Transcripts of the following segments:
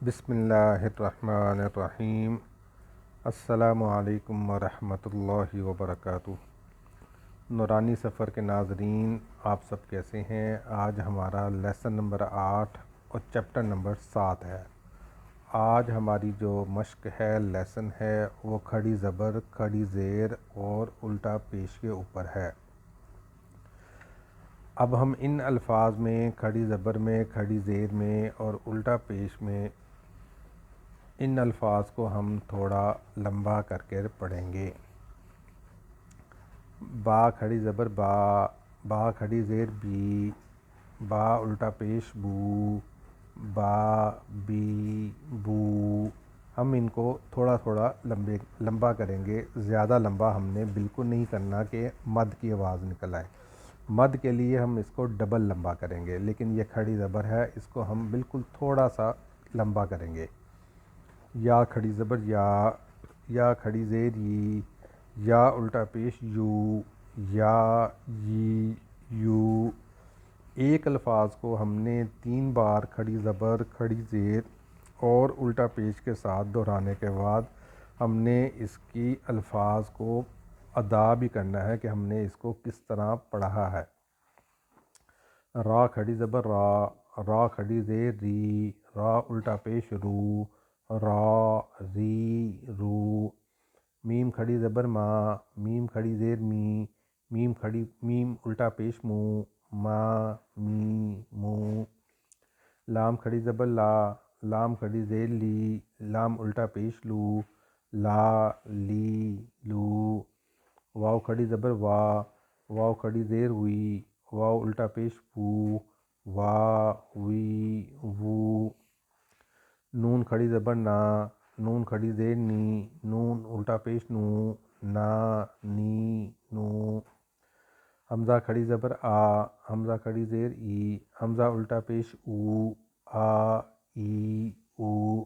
بسم اللہ الرحمن الرحیم۔ السلام علیکم ورحمۃ اللہ وبرکاتہ۔ نورانی سفر کے ناظرین، آپ سب کیسے ہیں؟ آج ہمارا لیسن نمبر 8 اور چیپٹر نمبر 7 ہے۔ آج ہماری جو مشق ہے، لیسن ہے، وہ کھڑی زبر، کھڑی زیر اور الٹا پیش کے اوپر ہے۔ اب ہم ان الفاظ میں کھڑی زبر میں، کھڑی زیر میں اور الٹا پیش میں ان الفاظ کو ہم تھوڑا لمبا کر کے پڑھیں گے۔ با کھڑی زبر با، با کھڑی زیر بی، با الٹا پیش بو، با بی بو۔ ہم ان کو تھوڑا تھوڑا لمبا کریں گے، زیادہ لمبا ہم نے بالکل نہیں کرنا کہ مد کی آواز نکل آئے۔ مد کے لیے ہم اس کو ڈبل لمبا کریں گے، لیکن یہ کھڑی زبر ہے، اس کو ہم بالکل تھوڑا سا لمبا کریں گے۔ یا کھڑی زبر یا کھڑی زیر یا الٹا پیش یو، یا یو۔ ایک الفاظ کو ہم نے 3 بار کھڑی زبر، کھڑی زیر اور الٹا پیش کے ساتھ دہرانے کے بعد ہم نے اس کی الفاظ کو ادا بھی کرنا ہے کہ ہم نے اس کو کس طرح پڑھا ہے۔ را کھڑی زبر را کھڑی زیر ری، را الٹا پیش رو، را ری رو۔ میم کھڑی زبر میم کھڑی زیر می، میم الٹا پیش مو، ما می مو۔ لام کھڑی زبر لام کھڑی زیر لی، لام الٹا پیش لو، لا لی لو۔ واو کھڑی زبر واو کھڑی زیر وی، واو الٹا پیش وو، وا وی وو۔ نون کھڑی زبر نون کھڑی زیر نی، نون الٹا پیش نو، نا نی نو۔ حمزہ کھڑی زبر حمزہ کھڑی زیر ای، حمزہ الٹا پیش او، آ ای او۔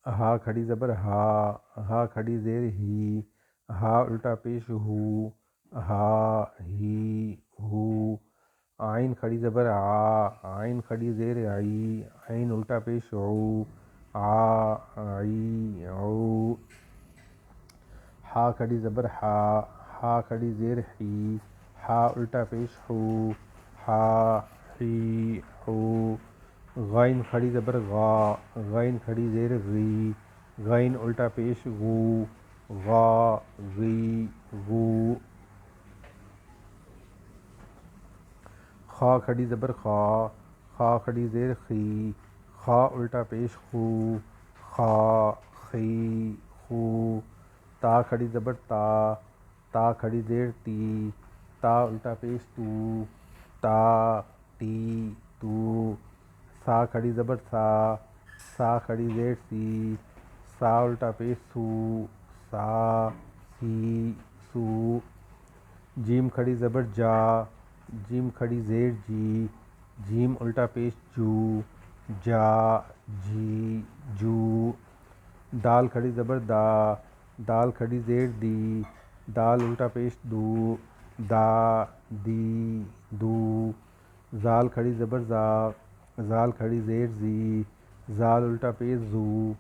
ہا کھڑی زبر ہا کھڑی زیر ہی، ہا الٹا پیش ہو، ہا ہی ہو۔ عین کھڑی زبر عین کھڑی زیر عی، عین الٹا پیش عو، عی عو۔ ہا کھڑی زبر ہا کھڑی زیر حی، ہا الٹا پیش ہو، ہا حی ہو۔ غین کھڑی زبر غین کھڑی زیر غی، غین الٹا پیش غو، غا غی غو۔ خا کھڑی زبر خا کھڑی زیر خی، خا الٹا پیش خو، خا خی خو۔ تا کھڑی زبر تا کھڑی زیر تی، تا الٹا پیش تو، تا ٹی تو۔ سا کھڑی زبر سا کھڑی زیر سی، سا الٹا پیش سو، سا سی سو۔ جیم کھڑی زبر جیم کھڑی زیر جی، جیم الٹا پیش جو، جا جی جو۔ دال کھڑی زبر دال کھڑی زیر دی، دال الٹا پیش دو، دا دی دو۔ زال کھڑی زبر زال کھڑی زیر زی، زال الٹا پیش زو،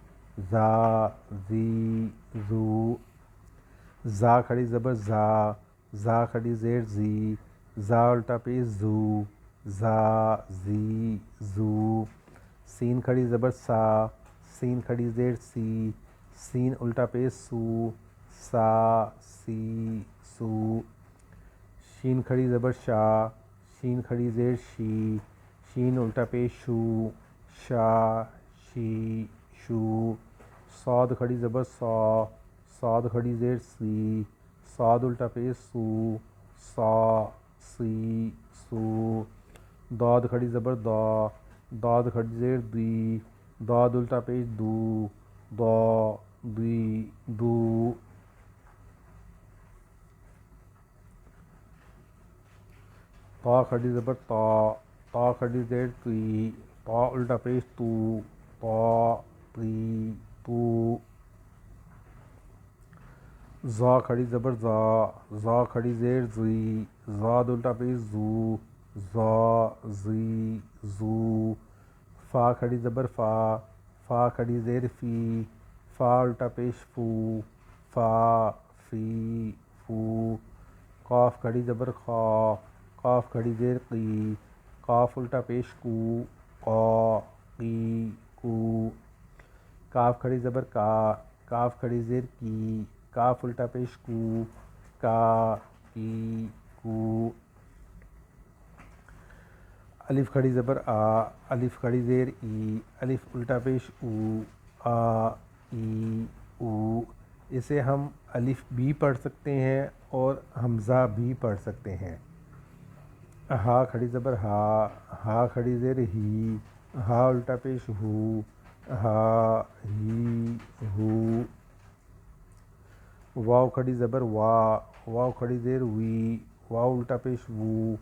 زا زی زو۔ زا کھڑی زبر زا کھڑی زیر زی، زا الٹا پیش زو، زا زی زو۔ سین کھڑی زبر سین کھڑی زیر سی، سین الٹا پیش سو، سا سی سو۔ شین کھڑی زبر شین کھڑی زیر شی، شین الٹا پیش شو، شا شی شو۔ صاد کھڑی زبر صاد کھڑی زیر سی، صاد الٹا پیش سو، سا سی سو۔ داد کھڑی زبر داد کھڑی زیر دی، داد الٹا پیش دو، دا دی دو۔ تا کھڑی زبر تا کھڑی زیر تی، تا الٹا پیش تو، تا تی تو۔ زا کھڑی زبر زا کھڑی زیر زی، زاد الٹا پیش زو، زا زی زو۔ فا کھڑی زبر فا فا کھڑی زیر فی، فا الٹا پیش فو، فا فی فو۔ قاف کھڑی زبر خا، قاف کھڑی زیر قی، قاف الٹا پیش کو، قا قی کو۔ کاف کھڑی زبر کا، کاف کھڑی زیر کی، کاف الٹا پیش کو، کا کی کو۔ الف کھڑی زبر آ، الف کھڑی زیر ای، الف الٹا پیش او، آ ای او۔ اسے ہم الف بھی پڑھ سکتے ہیں اور حمزہ بھی پڑھ سکتے ہیں۔ ہا کھڑی زبر ہا، ہا کھڑی زیر ہی، ہا الٹا پیش ہو، ہا ہی ہو۔ واو کھڑی زبر وا، واو کھڑی زیر وی، واو الٹا پیش وو،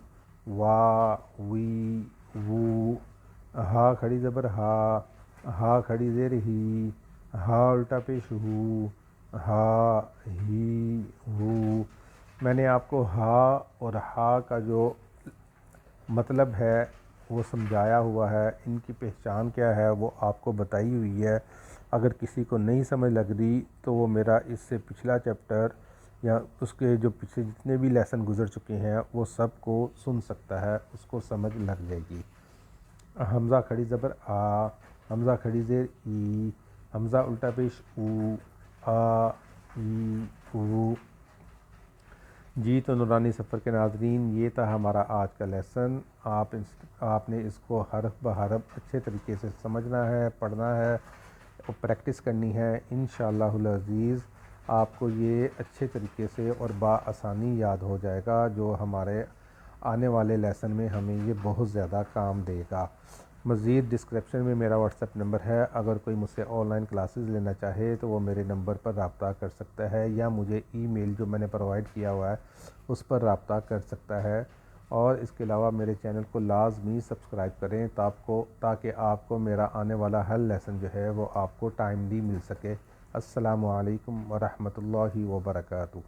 وا وی وو۔ ہا کھڑی زبر ہا، ہا کھڑی زیر ہی، ہا الٹا پیش ہو، ہا ہی ہو۔ میں نے آپ کو ہا اور ہا کا جو مطلب ہے وہ سمجھایا ہوا ہے، ان کی پہچان کیا ہے وہ آپ کو بتائی ہوئی ہے۔ اگر کسی کو نہیں سمجھ لگ رہی تو وہ میرا اس سے پچھلا چیپٹر یا اس کے جو پچھلے جتنے بھی لیسن گزر چکے ہیں وہ سب کو سن سکتا ہے، اس کو سمجھ لگ جائے گی۔ حمزہ کھڑی زبر آ، حمزہ کھڑی زیر ای، حمزہ الٹا پیش او، آ ای او۔ جی تو نورانی سفر کے ناظرین، یہ تھا ہمارا آج کا لیسن۔ آپ نے اس کو حرف بحرف اچھے طریقے سے سمجھنا ہے، پڑھنا ہے اور پریکٹس کرنی ہے۔ انشاءاللہ العزیز آپ کو یہ اچھے طریقے سے اور بآسانی یاد ہو جائے گا، جو ہمارے آنے والے لیسن میں ہمیں یہ بہت زیادہ کام دے گا۔ مزید ڈسکرپشن میں میرا واٹس ایپ نمبر ہے، اگر کوئی مجھ سے آن لائن کلاسز لینا چاہے تو وہ میرے نمبر پر رابطہ کر سکتا ہے، یا مجھے ای میل جو میں نے پرووائڈ کیا ہوا ہے اس پر رابطہ کر سکتا ہے۔ اور اس کے علاوہ میرے چینل کو لازمی سبسکرائب کریں تاکہ آپ کو میرا آنے والا ہر لیسن جو ہے وہ آپ کو ٹائملی مل سکے۔ السلام علیکم ورحمۃ اللہ وبرکاتہ۔